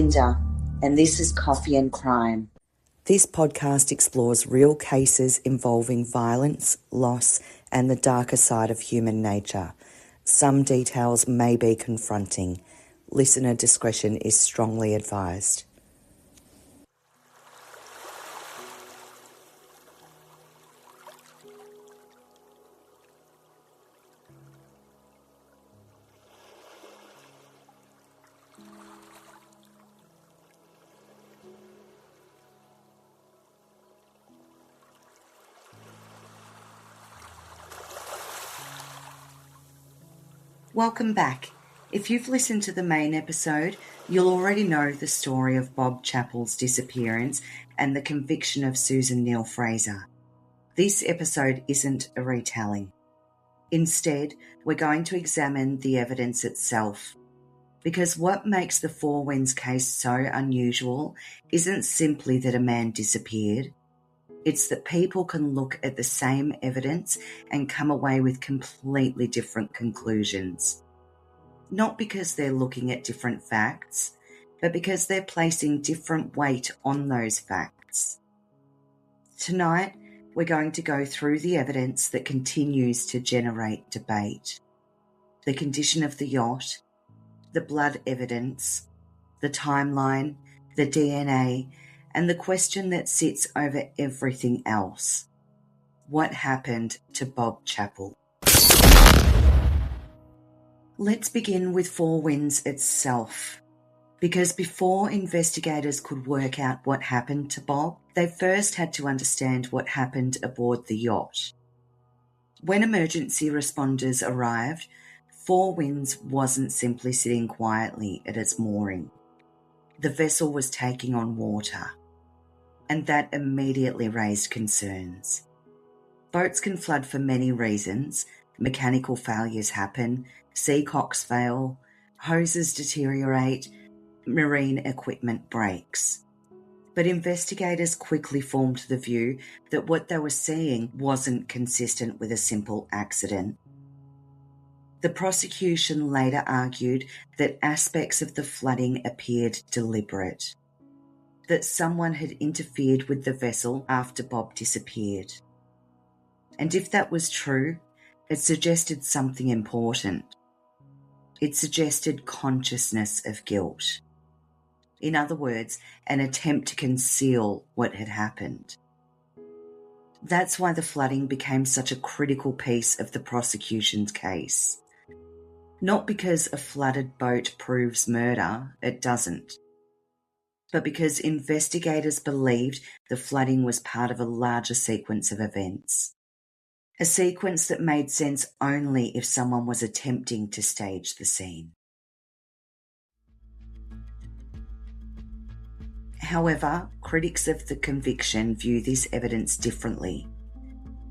Linda, and this is Coffee and Crime. This podcast explores real cases involving violence, loss, and the darker side of human nature. Some details may be confronting. Listener discretion is strongly advised. Welcome back. If you've listened to the main episode, you'll already know the story of Bob Chappell's disappearance and the conviction of Susan Neill-Fraser. This episode isn't a retelling. Instead, we're going to examine the evidence itself. Because what makes the Four Winds case so unusual isn't simply that a man disappeared. It's that people can look at the same evidence and come away with completely different conclusions. Not because they're looking at different facts, but because they're placing different weight on those facts. Tonight, we're going to go through the evidence that continues to generate debate. The condition of the yacht, the blood evidence, the timeline, the DNA, and the question that sits over everything else. What happened to Bob Chappell? Let's begin with Four Winds itself. Because before investigators could work out what happened to Bob, they first had to understand what happened aboard the yacht. When emergency responders arrived, Four Winds wasn't simply sitting quietly at its mooring. The vessel was taking on water, and that immediately raised concerns. Boats can flood for many reasons. Mechanical failures happen, seacocks fail, hoses deteriorate, marine equipment breaks. But investigators quickly formed the view that what they were seeing wasn't consistent with a simple accident. The prosecution later argued that aspects of the flooding appeared deliberate, that someone had interfered with the vessel after Bob disappeared. And if that was true, it suggested something important. It suggested consciousness of guilt. In other words, an attempt to conceal what had happened. That's why the flooding became such a critical piece of the prosecution's case. Not because a flooded boat proves murder, it doesn't. But because investigators believed the flooding was part of a larger sequence of events. A sequence that made sense only if someone was attempting to stage the scene. However, critics of the conviction view this evidence differently.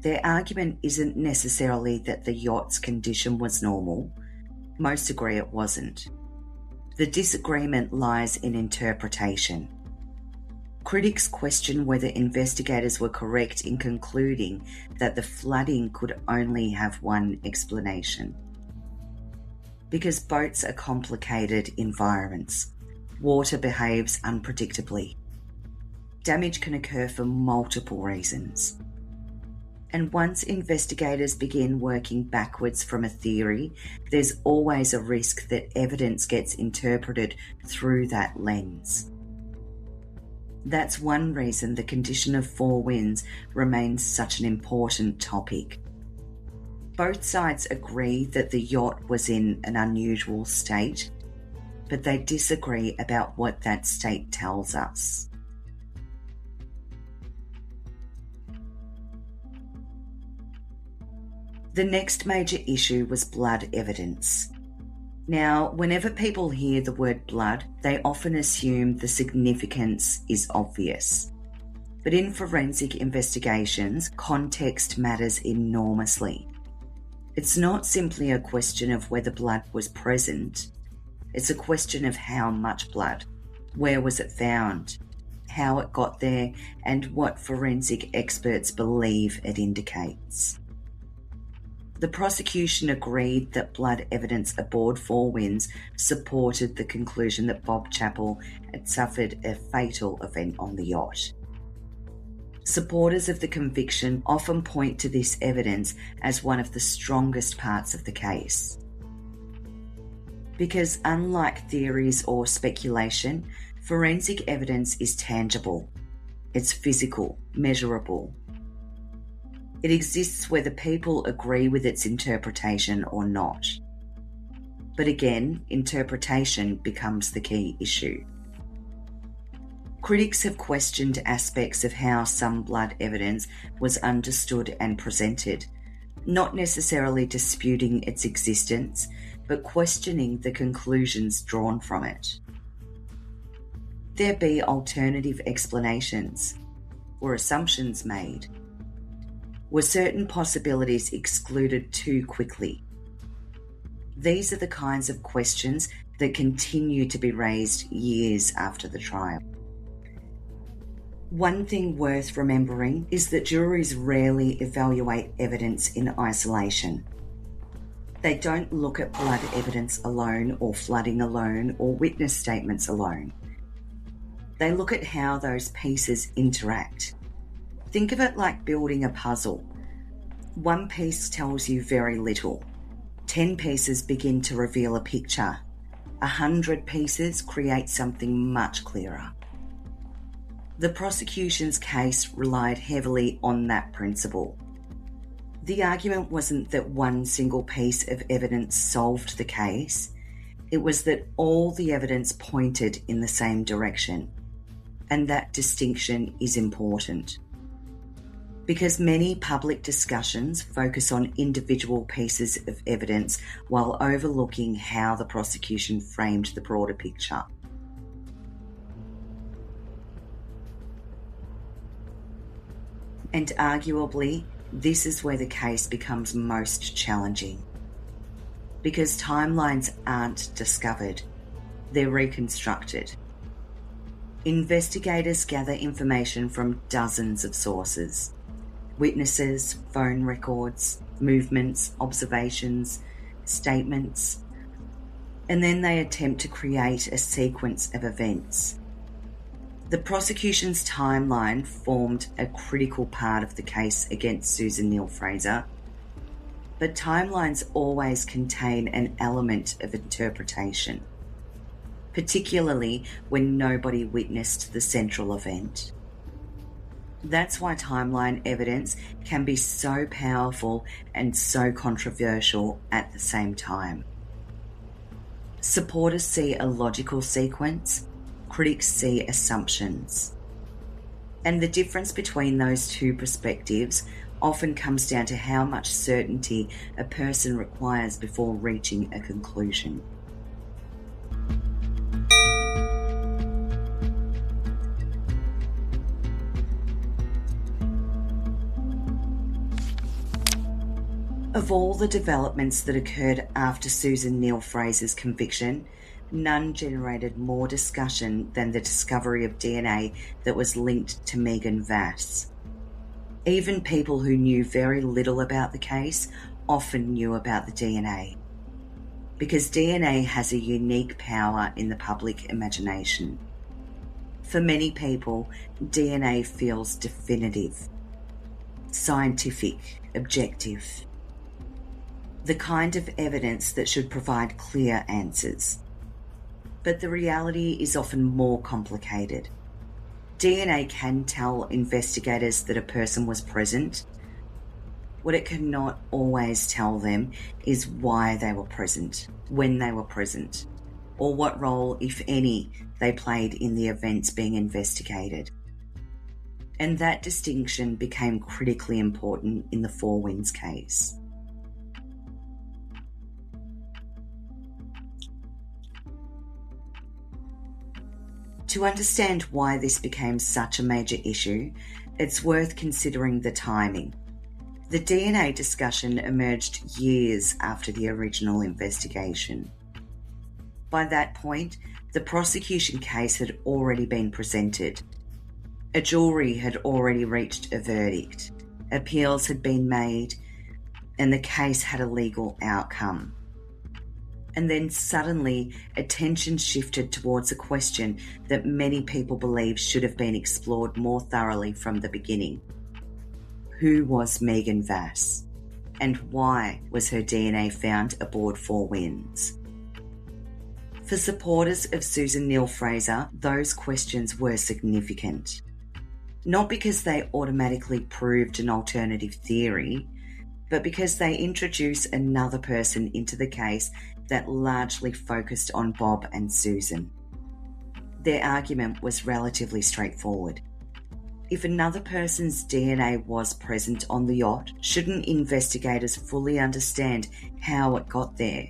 Their argument isn't necessarily that the yacht's condition was normal. Most agree it wasn't. The disagreement lies in interpretation. Critics question whether investigators were correct in concluding that the flooding could only have one explanation. Because boats are complicated environments, water behaves unpredictably. Damage can occur for multiple reasons. And once investigators begin working backwards from a theory, there's always a risk that evidence gets interpreted through that lens. That's one reason the condition of Four Winds remains such an important topic. Both sides agree that the yacht was in an unusual state, but they disagree about what that state tells us. The next major issue was blood evidence. Now, whenever people hear the word blood, they often assume the significance is obvious. But in forensic investigations, context matters enormously. It's not simply a question of whether blood was present. It's a question of how much blood, where was it found, how it got there, and what forensic experts believe it indicates. The prosecution agreed that blood evidence aboard Four Winds supported the conclusion that Bob Chappell had suffered a fatal event on the yacht. Supporters of the conviction often point to this evidence as one of the strongest parts of the case. Because unlike theories or speculation, forensic evidence is tangible. It's physical, measurable. It exists whether people agree with its interpretation or not. But again, interpretation becomes the key issue. Critics have questioned aspects of how some blood evidence was understood and presented, not necessarily disputing its existence, but questioning the conclusions drawn from it. There be alternative explanations or assumptions made. Were certain possibilities excluded too quickly? These are the kinds of questions that continue to be raised years after the trial. One thing worth remembering is that juries rarely evaluate evidence in isolation. They don't look at blood evidence alone or flooding alone or witness statements alone. They look at how those pieces interact. Think of it like building a puzzle. One piece tells you very little. 10 pieces begin to reveal a picture. 100 pieces create something much clearer. The prosecution's case relied heavily on that principle. The argument wasn't that one single piece of evidence solved the case. It was that all the evidence pointed in the same direction. And that distinction is important. Because many public discussions focus on individual pieces of evidence while overlooking how the prosecution framed the broader picture. And arguably, this is where the case becomes most challenging. Because timelines aren't discovered, they're reconstructed. Investigators gather information from dozens of sources. Witnesses, phone records, movements, observations, statements, and then they attempt to create a sequence of events. The prosecution's timeline formed a critical part of the case against Susan Neill-Fraser, but timelines always contain an element of interpretation, particularly when nobody witnessed the central event. That's why timeline evidence can be so powerful and so controversial at the same time. Supporters see a logical sequence, critics see assumptions. And the difference between those two perspectives often comes down to how much certainty a person requires before reaching a conclusion. Of all the developments that occurred after Susan Neill-Fraser's conviction, none generated more discussion than the discovery of DNA that was linked to Megan Vass. Even people who knew very little about the case often knew about the DNA, because DNA has a unique power in the public imagination. For many people, DNA feels definitive, scientific, objective. The kind of evidence that should provide clear answers. But the reality is often more complicated. DNA can tell investigators that a person was present. What it cannot always tell them is why they were present, when they were present, or what role, if any, they played in the events being investigated. And that distinction became critically important in the Four Winds case. To understand why this became such a major issue, it's worth considering the timing. The DNA discussion emerged years after the original investigation. By that point, the prosecution case had already been presented. A jury had already reached a verdict. Appeals had been made, and the case had a legal outcome. And then suddenly, attention shifted towards a question that many people believe should have been explored more thoroughly from the beginning. Who was Megan Vass? And why was her DNA found aboard Four Winds? For supporters of Susan Neill-Fraser, those questions were significant. Not because they automatically proved an alternative theory, but because they introduce another person into the case that largely focused on Bob and Susan. Their argument was relatively straightforward. If another person's DNA was present on the yacht, shouldn't investigators fully understand how it got there?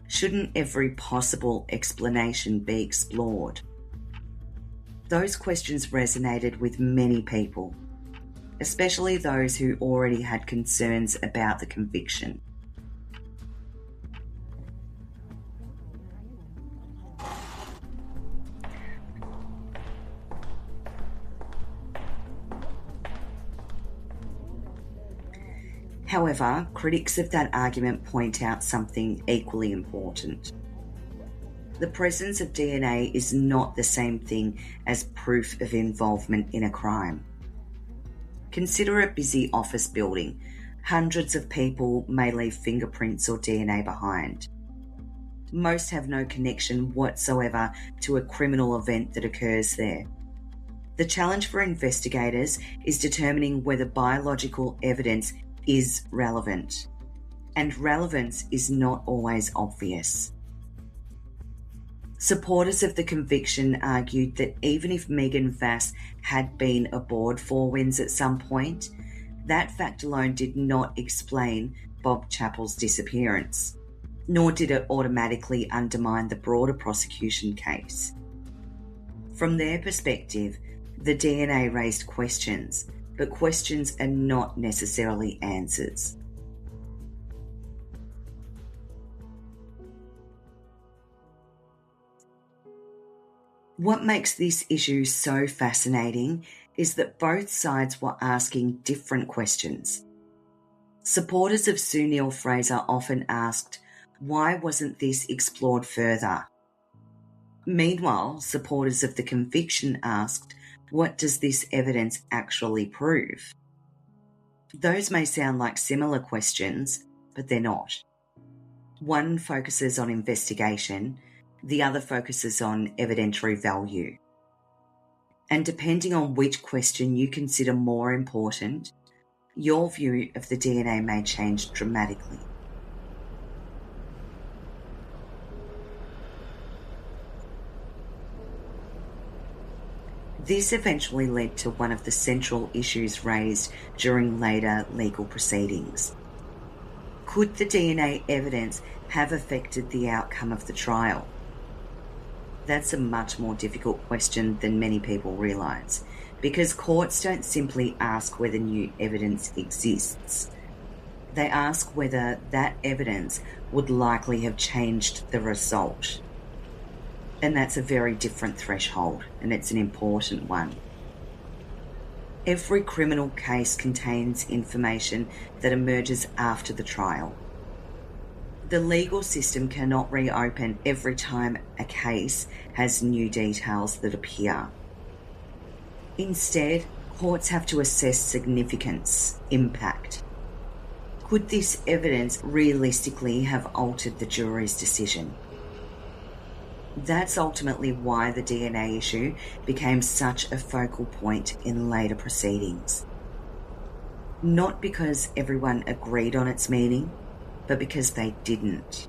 Shouldn't every possible explanation be explored? Those questions resonated with many people, especially those who already had concerns about the conviction. However, critics of that argument point out something equally important. The presence of DNA is not the same thing as proof of involvement in a crime. Consider a busy office building. Hundreds of people may leave fingerprints or DNA behind. Most have no connection whatsoever to a criminal event that occurs there. The challenge for investigators is determining whether biological evidence is relevant, and relevance is not always obvious. Supporters of the conviction argued that even if Megan Vass had been aboard Four Winds at some point, that fact alone did not explain Bob Chappell's disappearance, nor did it automatically undermine the broader prosecution case. From their perspective, the DNA raised questions, but questions are not necessarily answers. What makes this issue so fascinating is that both sides were asking different questions. Supporters of Sue Neill-Fraser often asked, why wasn't this explored further? Meanwhile, supporters of the conviction asked, what does this evidence actually prove? Those may sound like similar questions, but they're not. One focuses on investigation, the other focuses on evidentiary value. And depending on which question you consider more important, your view of the DNA may change dramatically. This eventually led to one of the central issues raised during later legal proceedings. Could the DNA evidence have affected the outcome of the trial? That's a much more difficult question than many people realise, because courts don't simply ask whether new evidence exists. They ask whether that evidence would likely have changed the result. And that's a very different threshold, and it's an important one. Every criminal case contains information that emerges after the trial. The legal system cannot reopen every time a case has new details that appear. Instead, courts have to assess significance, impact. Could this evidence realistically have altered the jury's decision? That's ultimately why the DNA issue became such a focal point in later proceedings. Not because everyone agreed on its meaning, but because they didn't.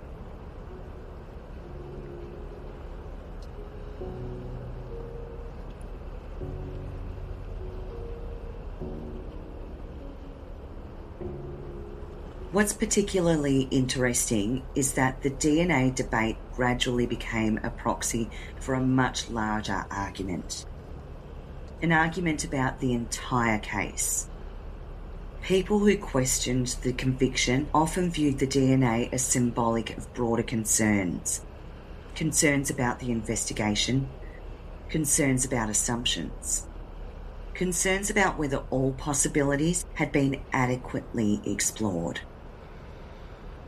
What's particularly interesting is that the DNA debate gradually became a proxy for a much larger argument. An argument about the entire case. People who questioned the conviction often viewed the DNA as symbolic of broader concerns. Concerns about the investigation, concerns about assumptions. Concerns about whether all possibilities had been adequately explored.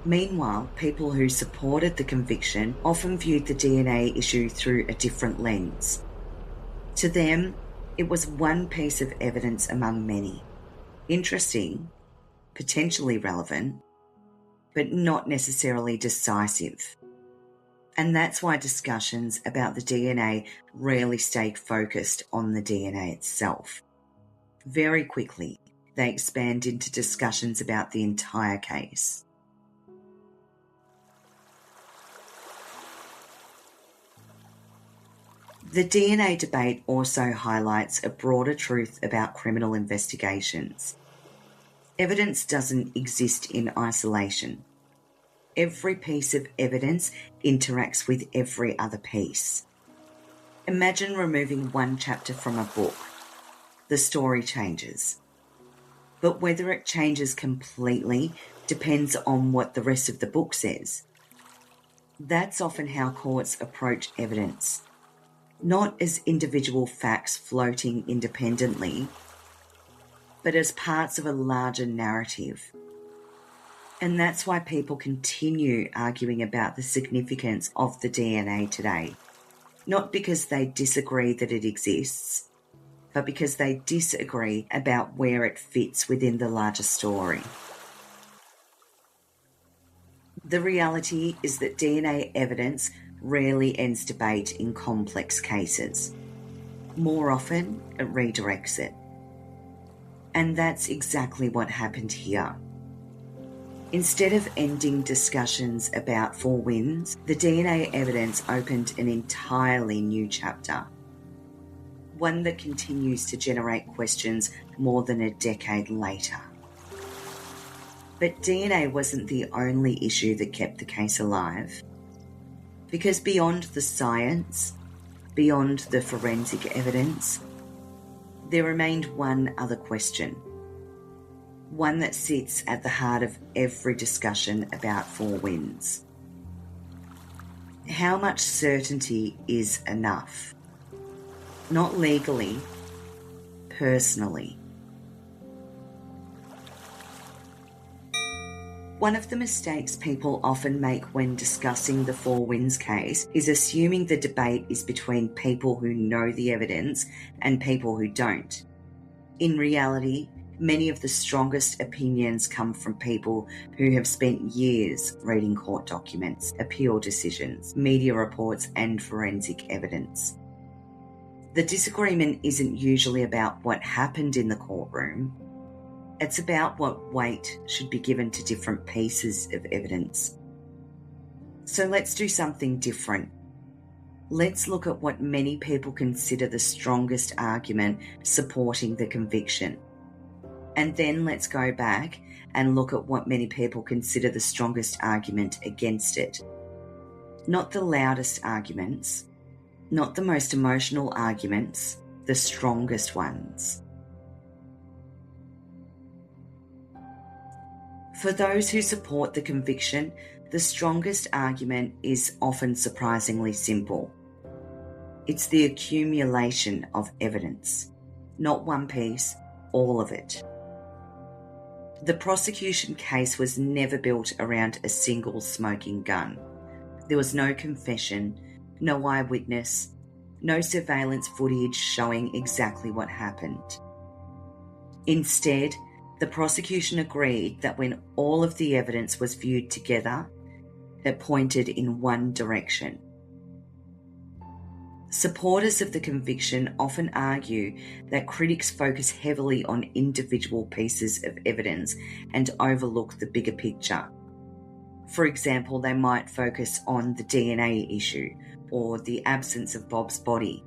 Meanwhile, people who supported the conviction often viewed the DNA issue through a different lens. To them, it was one piece of evidence among many. Interesting, potentially relevant, but not necessarily decisive. And that's why discussions about the DNA rarely stayed focused on the DNA itself. Very quickly, they expand into discussions about the entire case. The DNA debate also highlights a broader truth about criminal investigations. Evidence doesn't exist in isolation. Every piece of evidence interacts with every other piece. Imagine removing one chapter from a book. The story changes. But whether it changes completely depends on what the rest of the book says. That's often how courts approach evidence, not as individual facts floating independently, but as parts of a larger narrative. And that's why people continue arguing about the significance of the DNA today, not because they disagree that it exists, but because they disagree about where it fits within the larger story. The reality is that DNA evidence rarely ends debate in complex cases. More often, it redirects it. And that's exactly what happened here. Instead of ending discussions about Four Winds, the DNA evidence opened an entirely new chapter. One that continues to generate questions more than a decade later. But DNA wasn't the only issue that kept the case alive. Because beyond the science, beyond the forensic evidence, there remained one other question. One that sits at the heart of every discussion about Four Winds. How much certainty is enough? Not legally, personally. One of the mistakes people often make when discussing the Four Winds case is assuming the debate is between people who know the evidence and people who don't. In reality, many of the strongest opinions come from people who have spent years reading court documents, appeal decisions, media reports, and forensic evidence. The disagreement isn't usually about what happened in the courtroom. It's about what weight should be given to different pieces of evidence. So let's do something different. Let's look at what many people consider the strongest argument supporting the conviction. And then let's go back and look at what many people consider the strongest argument against it. Not the loudest arguments, not the most emotional arguments, the strongest ones. For those who support the conviction, the strongest argument is often surprisingly simple. It's the accumulation of evidence, not one piece, all of it. The prosecution case was never built around a single smoking gun. There was no confession, no eyewitness, no surveillance footage showing exactly what happened. Instead, the prosecution agreed that when all of the evidence was viewed together, it pointed in one direction. Supporters of the conviction often argue that critics focus heavily on individual pieces of evidence and overlook the bigger picture. For example, they might focus on the DNA issue, or the absence of Bob's body,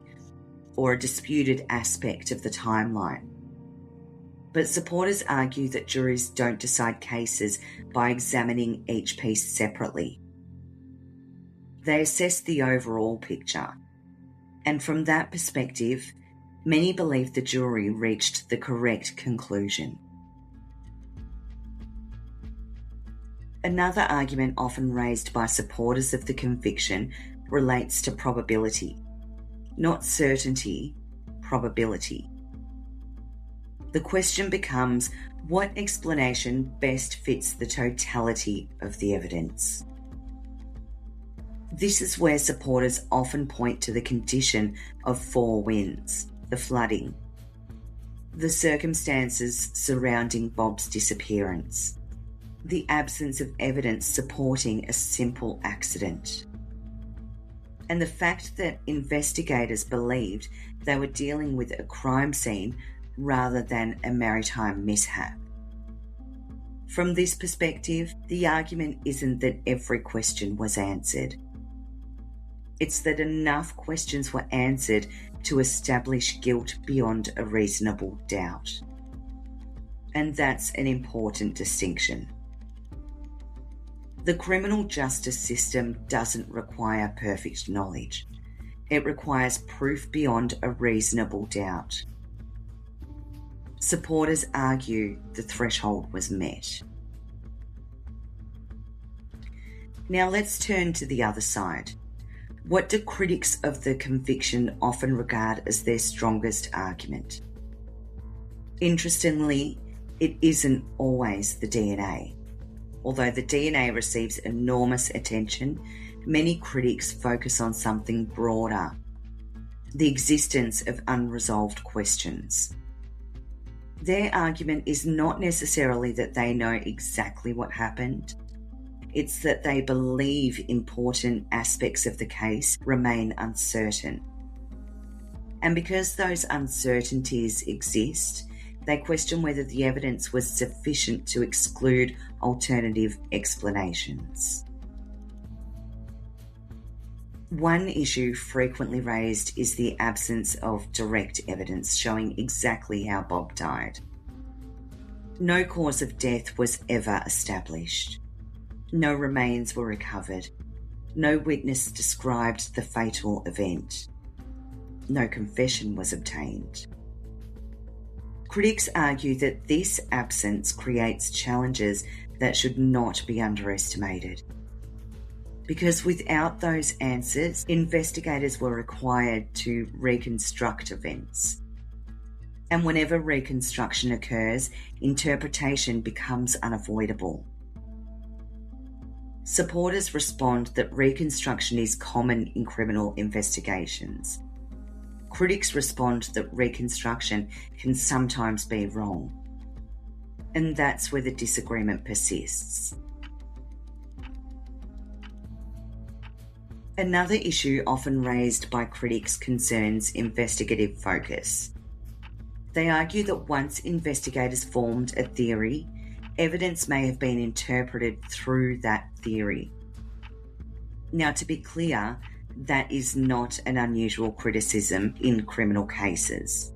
or a disputed aspect of the timeline. But supporters argue that juries don't decide cases by examining each piece separately. They assess the overall picture. And from that perspective, many believe the jury reached the correct conclusion. Another argument often raised by supporters of the conviction relates to probability. Not certainty, probability. The question becomes, what explanation best fits the totality of the evidence? This is where supporters often point to the condition of four winds, the flooding, the circumstances surrounding Bob's disappearance, the absence of evidence supporting a simple accident, and the fact that investigators believed they were dealing with a crime scene rather than a maritime mishap. From this perspective, the argument isn't that every question was answered. It's that enough questions were answered to establish guilt beyond a reasonable doubt. And that's an important distinction. The criminal justice system doesn't require perfect knowledge. It requires proof beyond a reasonable doubt. Supporters argue the threshold was met. Now let's turn to the other side. What do critics of the conviction often regard as their strongest argument? Interestingly, it isn't always the DNA. Although the DNA receives enormous attention, many critics focus on something broader, the existence of unresolved questions. Their argument is not necessarily that they know exactly what happened. It's that they believe important aspects of the case remain uncertain. And because those uncertainties exist, they question whether the evidence was sufficient to exclude alternative explanations. One issue frequently raised is the absence of direct evidence showing exactly how Bob died. No cause of death was ever established. No remains were recovered. No witness described the fatal event. No confession was obtained. Critics argue that this absence creates challenges that should not be underestimated. Because without those answers, investigators were required to reconstruct events. And whenever reconstruction occurs, interpretation becomes unavoidable. Supporters respond that reconstruction is common in criminal investigations. Critics respond that reconstruction can sometimes be wrong. And that's where the disagreement persists. Another issue often raised by critics concerns investigative focus. They argue that once investigators formed a theory, evidence may have been interpreted through that theory. Now, to be clear, that is not an unusual criticism in criminal cases.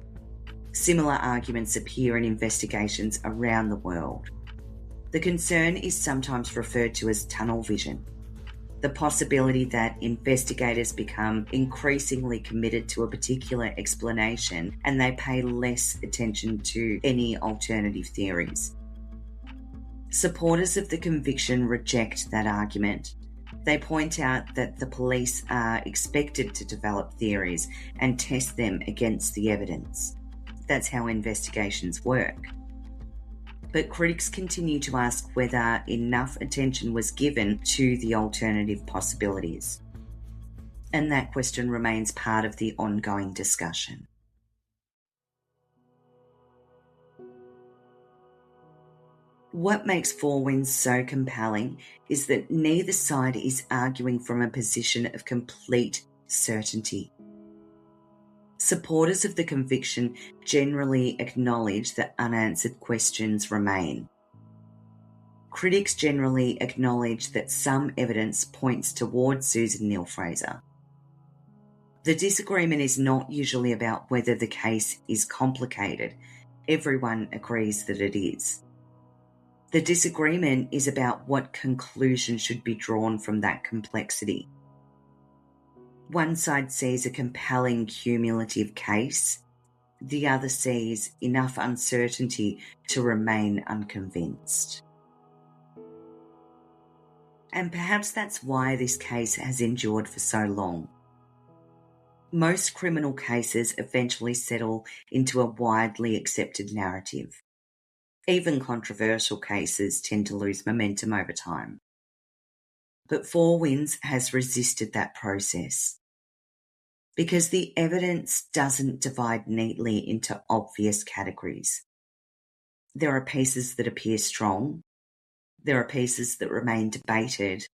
Similar arguments appear in investigations around the world. The concern is sometimes referred to as tunnel vision, the possibility that investigators become increasingly committed to a particular explanation and they pay less attention to any alternative theories. Supporters of the conviction reject that argument. They point out that the police are expected to develop theories and test them against the evidence. That's how investigations work. But critics continue to ask whether enough attention was given to the alternative possibilities. And that question remains part of the ongoing discussion. What makes Four Winds so compelling is that neither side is arguing from a position of complete certainty. Supporters of the conviction generally acknowledge that unanswered questions remain. Critics generally acknowledge that some evidence points towards Susan Neill-Fraser. The disagreement is not usually about whether the case is complicated. Everyone agrees that it is. The disagreement is about what conclusion should be drawn from that complexity. One side sees a compelling cumulative case, the other sees enough uncertainty to remain unconvinced. And perhaps that's why this case has endured for so long. Most criminal cases eventually settle into a widely accepted narrative. Even controversial cases tend to lose momentum over time. But Four Winds has resisted that process because the evidence doesn't divide neatly into obvious categories. There are pieces that appear strong. There are pieces that remain debated.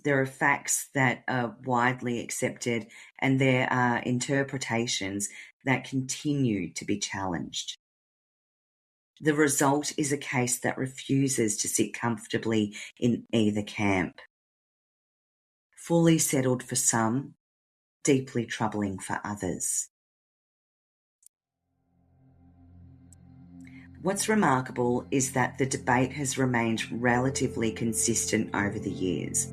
There are facts that are widely accepted, and there are interpretations that continue to be challenged. The result is a case that refuses to sit comfortably in either camp. Fully settled for some, deeply troubling for others. What's remarkable is that the debate has remained relatively consistent over the years.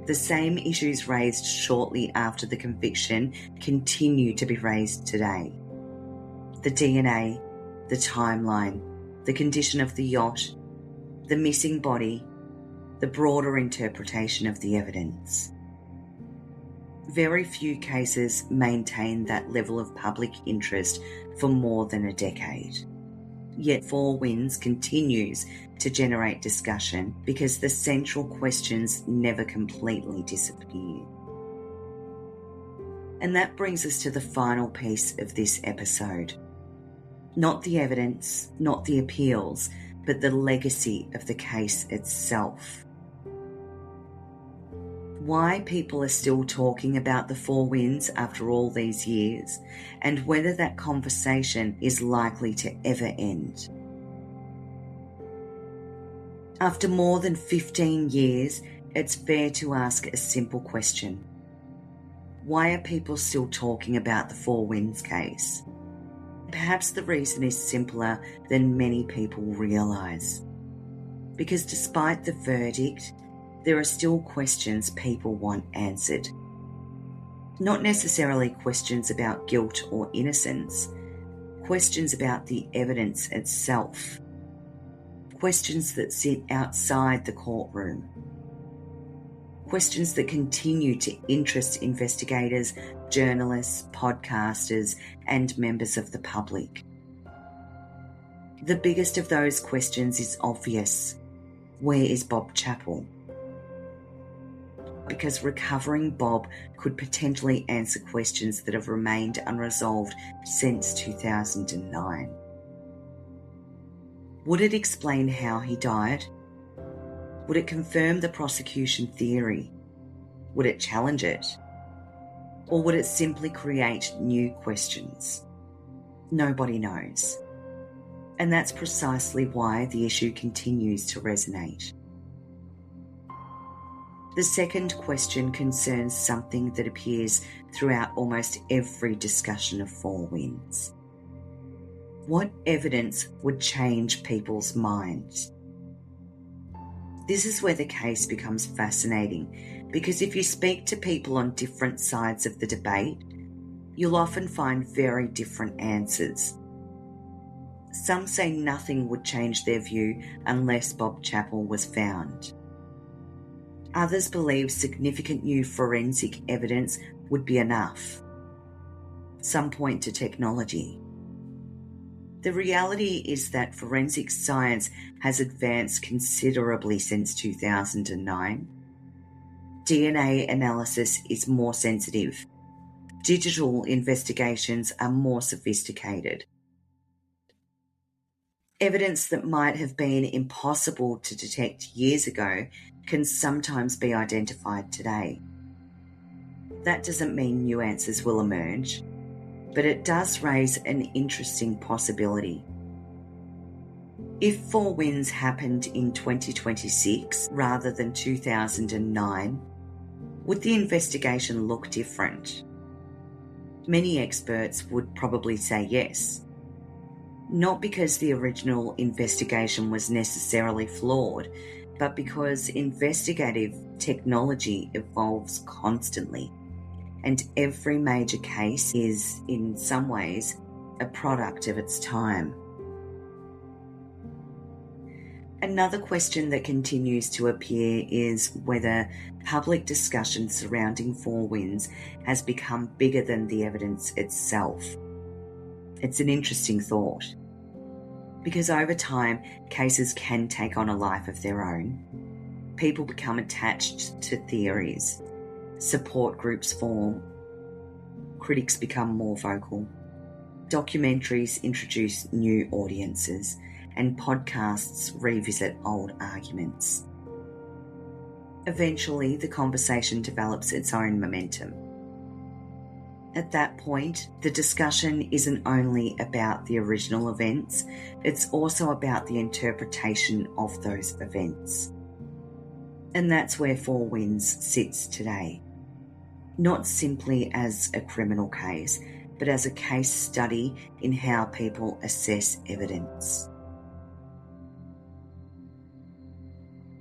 The same issues raised shortly after the conviction continue to be raised today. The DNA, the timeline, the condition of the yacht, the missing body, the broader interpretation of the evidence. Very few cases maintain that level of public interest for more than a decade. Yet Four Winds continues to generate discussion because the central questions never completely disappear. And that brings us to the final piece of this episode. Not the evidence, not the appeals, but the legacy of the case itself. Why people are still talking about the Four Winds after all these years, and whether that conversation is likely to ever end. After more than 15 years, it's fair to ask a simple question. Why are people still talking about the Four Winds case? Perhaps the reason is simpler than many people realise. Because despite the verdict, there are still questions people want answered. Not necessarily questions about guilt or innocence, questions about the evidence itself. Questions that sit outside the courtroom. Questions that continue to interest investigators, journalists, podcasters, and members of the public. The biggest of those questions is obvious. Where is Bob Chappell? Because recovering Bob could potentially answer questions that have remained unresolved since 2009. Would it explain how he died? Would it confirm the prosecution theory? Would it challenge it? Or would it simply create new questions? Nobody knows. And that's precisely why the issue continues to resonate. The second question concerns something that appears throughout almost every discussion of Four Winds. What evidence would change people's minds? This is where the case becomes fascinating, because if you speak to people on different sides of the debate, you'll often find very different answers. Some say nothing would change their view unless Bob Chappell was found. Others believe significant new forensic evidence would be enough. Some point to technology. The reality is that forensic science has advanced considerably since 2009. DNA analysis is more sensitive. Digital investigations are more sophisticated. Evidence that might have been impossible to detect years ago can sometimes be identified today. That doesn't mean new answers will emerge, but it does raise an interesting possibility. If Four Winds happened in 2026 rather than 2009, would the investigation look different? Many experts would probably say yes. Not because the original investigation was necessarily flawed, but because investigative technology evolves constantly, and every major case is, in some ways, a product of its time. Another question that continues to appear is whether public discussion surrounding Four Winds has become bigger than the evidence itself. It's an interesting thought, because over time, cases can take on a life of their own. People become attached to theories, support groups form, critics become more vocal, documentaries introduce new audiences, and podcasts revisit old arguments. Eventually, the conversation develops its own momentum. At that point, the discussion isn't only about the original events, it's also about the interpretation of those events. And that's where Four Winds sits today. Not simply as a criminal case, but as a case study in how people assess evidence.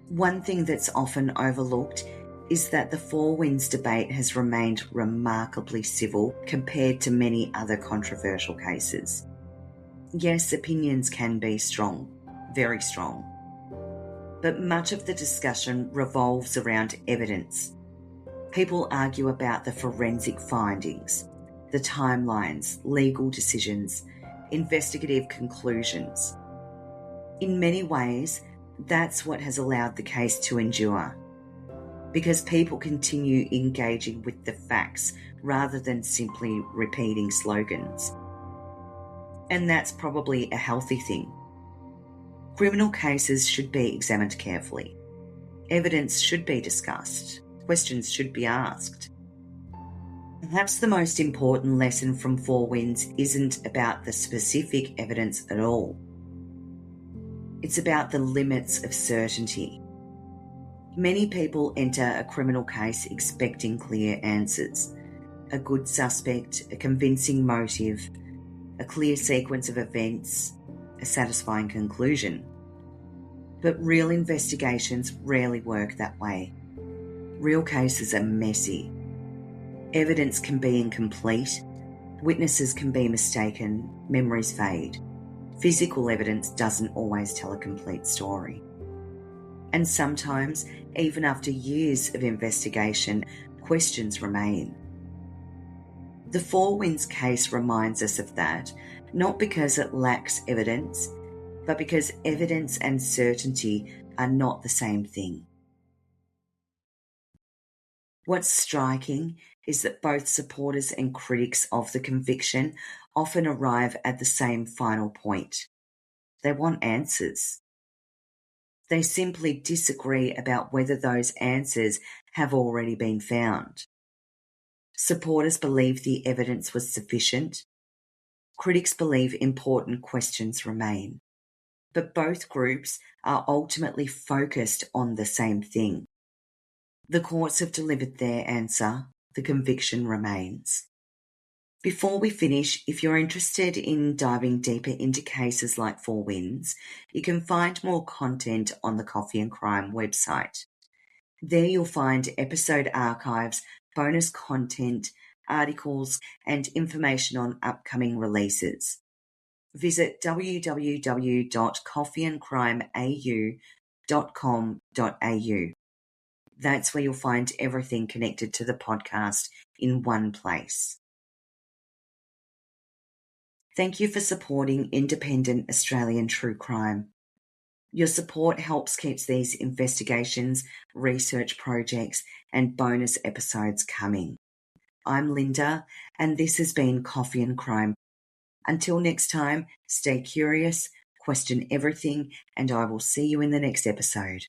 One thing that's often overlooked is that the Four Winds debate has remained remarkably civil compared to many other controversial cases. Yes, opinions can be strong, very strong, but much of the discussion revolves around evidence. People argue about the forensic findings, the timelines, legal decisions, investigative conclusions. In many ways, that's what has allowed the case to endure, because people continue engaging with the facts rather than simply repeating slogans. And that's probably a healthy thing. Criminal cases should be examined carefully. Evidence should be discussed. Questions should be asked. Perhaps the most important lesson from Four Winds isn't about the specific evidence at all. It's about the limits of certainty. Many people enter a criminal case expecting clear answers, a good suspect, a convincing motive, a clear sequence of events, a satisfying conclusion. But real investigations rarely work that way. Real cases are messy. Evidence can be incomplete, witnesses can be mistaken, memories fade. Physical evidence doesn't always tell a complete story. And sometimes, even after years of investigation, questions remain. The Four Winds case reminds us of that, not because it lacks evidence, but because evidence and certainty are not the same thing. What's striking is that both supporters and critics of the conviction often arrive at the same final point. They want answers. They simply disagree about whether those answers have already been found. Supporters believe the evidence was sufficient. Critics believe important questions remain. But both groups are ultimately focused on the same thing. The courts have delivered their answer. The conviction remains. Before we finish, if you're interested in diving deeper into cases like Four Winds, you can find more content on the Coffee and Crime website. There you'll find episode archives, bonus content, articles, and information on upcoming releases. Visit www.coffeeandcrimeau.com.au. That's where you'll find everything connected to the podcast in one place. Thank you for supporting independent Australian true crime. Your support helps keep these investigations, research projects, and bonus episodes coming. I'm Linda, and this has been Coffee and Crime. Until next time, stay curious, question everything, and I will see you in the next episode.